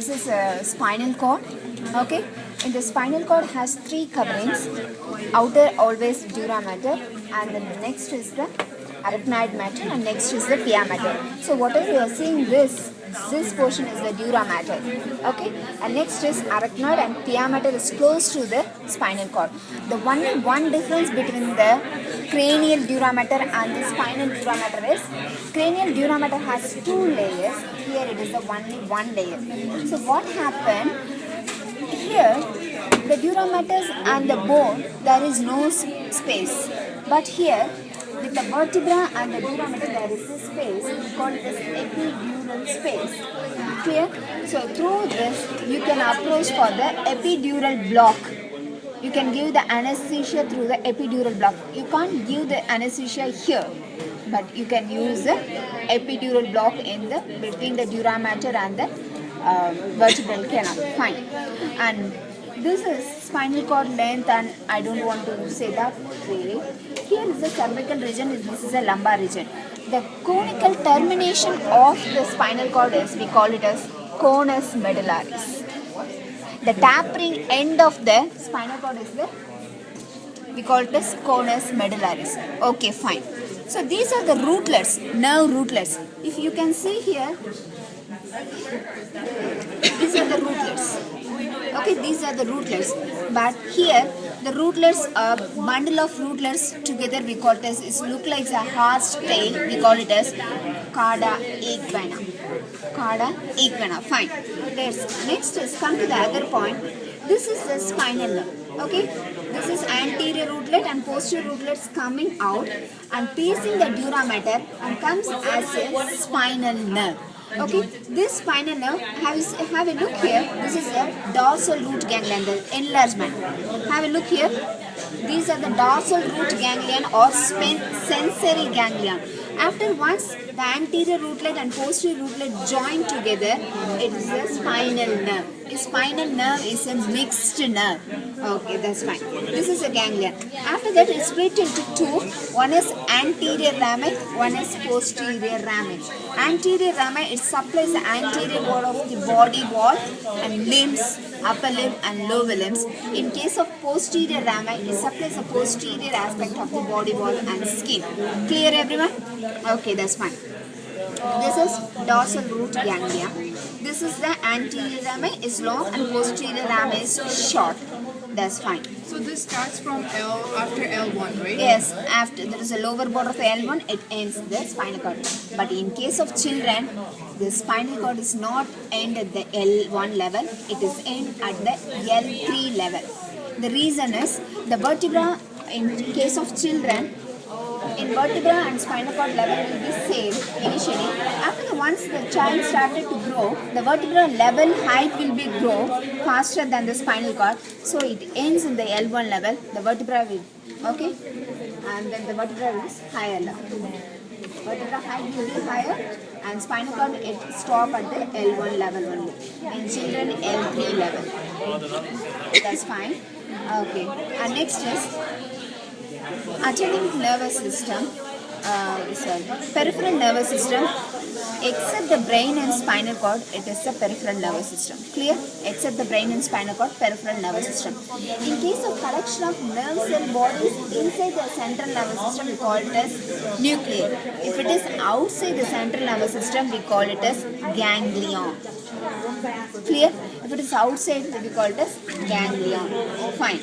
this is a spinal cord. Okay, in the spinal cord has three coverings. Outer always dura mater, and then the next is the arachnoid matter, and next is the pia mater. So whatever you are seeing, this portion is the dura mater. Okay, and next is arachnoid, and pia mater is close to the spinal cord. The only one difference between the cranial dura mater and the spinal dura mater is cranial dura mater has two layers. Here it is the only one layer. So what happened here? The dura mater and the bone, there is no space, but here with the vertebra and the dura mater there is a space. We call it as epidural space. Clear? So through this you can approach for the epidural block. You can give the anesthesia through the epidural block. You can't give the anesthesia here, but you can use the epidural block in the between the dura mater and the vertebral canal. Fine. And this is spinal cord length, and I don't want to say that really. Here is the cervical region, this is the lumbar region. The conical termination of the spinal cord is, we call it as conus medullaris. The tapering end of the spinal cord is the, we call it as conus medullaris. Okay, fine. So these are the rootlets, nerve rootlets. If you can see here, these are the rootlets. Okay, these are the rootlets. But here, the rootlets, a bundle of rootlets together, we call it as, it look like a horse tail, we call it as cauda equina. Cauda equina, fine. Next is, come to the other point. This is the spinal nerve. Okay, this is anterior rootlet and posterior rootlets coming out and piercing the dura mater and comes as a spinal nerve. Okay, this spinal nerve, have a look here. This is a dorsal root ganglion, the enlargement. Have a look here. These are the dorsal root ganglion or sensory ganglion. After once the anterior rootlet and posterior rootlet join together, it is a spinal nerve. A spinal nerve is a mixed nerve. Okay, that's fine. This is a ganglion. After that, it's split into two. One is anterior rami, one is posterior rami. Anterior rami, it supplies the anterior wall of the body wall and limbs, upper limb and lower limbs. In case of posterior rami, it supplies the posterior aspect of the body wall and skin. Clear, everyone? Okay, that's fine. This is dorsal root ganglia. This is the anterior rami is long and posterior rami is short. That's fine. So this starts from after L1, right? Yes, after there is a lower border of L1, it ends the spinal cord. But in case of children, the spinal cord is not end at the L1 level, it is end at the L3 level. The reason is the vertebra, in case of children, in vertebra and spinal cord level will be same initially. After once the child started to grow, the vertebra level height will be grow faster than the spinal cord. So it ends in the L1 level. The vertebra will, okay, and then the vertebra is higher level. Vertebra height will be higher, and spinal cord it stop at the L1 level only. In children, L3 level. That's fine. Okay, and next is autonomic nervous system, peripheral nervous system. Except the brain and spinal cord, it is the peripheral nervous system. Clear? Except the brain and spinal cord, peripheral nervous system. In case of collection of nerve cell bodies inside the central nervous system, we call it as nucleus. If it is outside the central nervous system, we call it as ganglion. Clear? If it is outside, we call it as ganglion. Fine.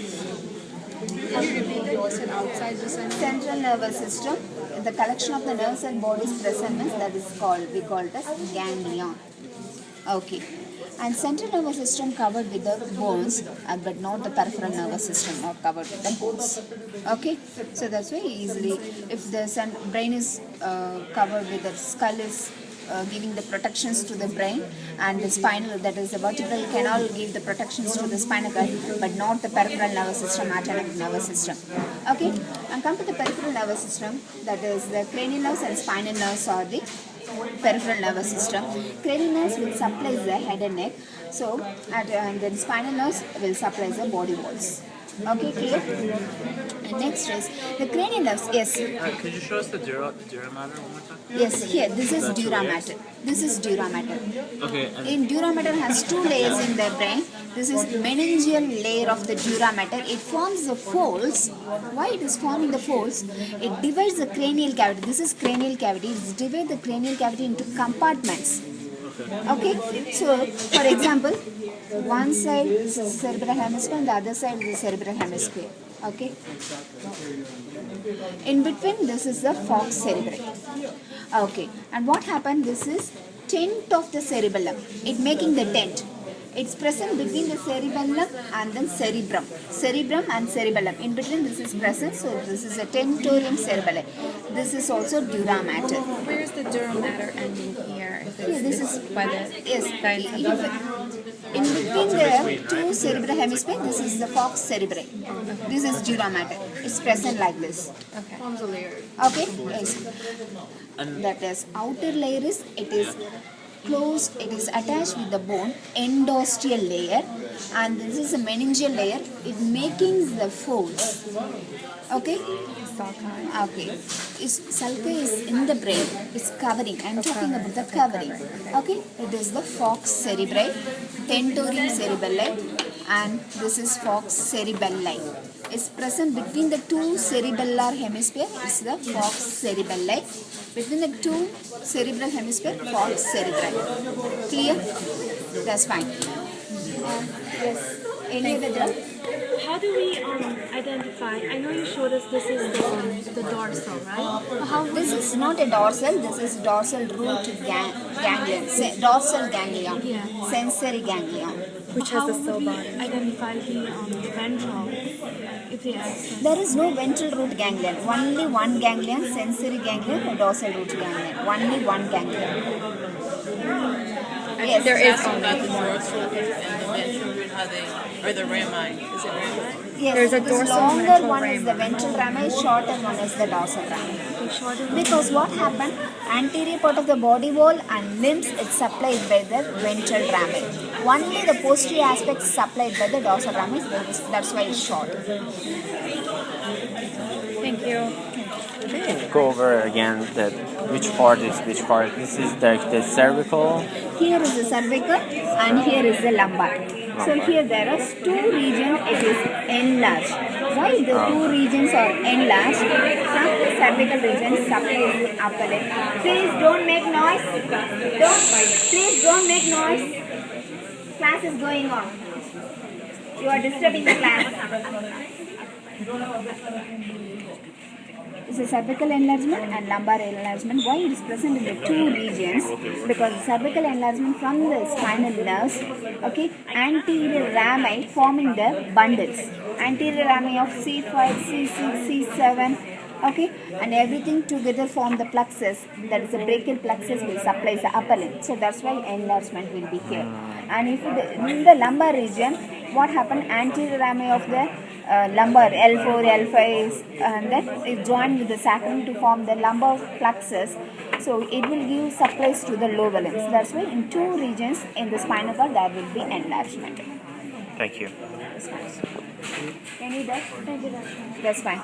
Can you repeat that? You said outside the central nervous system, the collection of the nerves and bodies present is that is called, we call it as ganglion. Okay. And central nervous system covered with the bones, but not the peripheral nervous system, not covered with the bones. Okay. So that's why easily, if the brain is covered with the skull is giving the protections to the brain, and the spinal, that is the vertebral canal, give the protections to the spinal cord, but not the peripheral nervous system, autonomic nervous system. Okay, and come to the peripheral nervous system, that is the cranial nerves and spinal nerves are the peripheral nervous system. Cranial nerves will supply the head and neck, so and then spinal nerves will supply the body walls. Okay, clear? Next is the cranial nerves. Yes. Could you show us the dura mater one more time? Yes, here, this is dura mater. This is dura mater. Okay. And In dura mater has two layers in the brain. This is meningeal layer of the dura mater. It forms the folds. Why it is forming the folds? It divides the cranial cavity. This is cranial cavity. It divides the cranial cavity into compartments. Okay. So, for example, one side is the cerebral hemisphere and the other side is the cerebral hemisphere. Okay. In between, this is the falx cerebri. Okay, and what happened? This is tent of the cerebellum. It making the tent. It's present between the cerebellum and then cerebrum. Cerebrum and cerebellum. In between, this is present. So this is a tentorium cerebelli. This is also dura mater. Where's the dura mater ending here? If Here, this is by the yes. In between the two cerebral hemisphere, this is the falx cerebri. This is dura mater. It's present like this. okay. Forms a layer. Okay. Yes. That is outer layer is it is closed. It is attached with the bone endosteal layer, and this is a meningeal layer. It making the folds. Okay. Okay. Sulci is in the brain. It's covering. I'm talking about the covering. Okay. It is the falx cerebri, tentorium cerebelli, and this is falx cerebelli. It's present between the two cerebellar hemisphere. It's the falx cerebelli. Between the two cerebral hemisphere, falx cerebri. Clear? That's fine. Yes. Any other doubt? How do we identify? I know you showed us this is the dorsal, right? But how This is not a dorsal. This is dorsal root ganglion. Dorsal ganglion. Yeah. Sensory ganglion. which has the cell body? Identify the ventral, if they ask us. There is no ventral root ganglion. Only one ganglion, sensory ganglion, or dorsal root ganglion. Only one ganglion. Yes. There is About only the dorsal and the ventral root, how they, or the rami. Is it rami? Yes, There's a this dorsal longer ventral one is the rami. ventral rami, shorter one is the dorsal rami. Okay, shorter. Because what happened? Anterior part of the body wall and limbs is supplied by the ventral rami. Only the posterior aspect is supplied by the dorsal rami. That's why it's short. Thank you. Go over again that which part is which part. This is the cervical. Here is the cervical and here is the lumbar. So here there are two regions. It is enlarged. Why the two regions are enlarged? From the cervical region supplies the upper leg. Please don't make noise. Please don't make noise. Class is going on. You are disturbing the class. It's a cervical enlargement and lumbar enlargement. Why it is present in the two regions? Because cervical enlargement from the spinal nerves, okay, anterior rami forming the bundles. Anterior rami of C5, C6, C7, okay, and everything together form the plexus. That is the brachial plexus will supply the upper limb. So that's why enlargement will be here. And if in the lumbar region, what happened? Anterior rami of the lumbar L4, L5 is, and then it joined with the sacrum to form the lumbar plexus. So it will give supplies to the lower limbs. That's why in two regions in the spinal cord there will be enlargement. Thank you. That's fine. Any doubt? That's fine.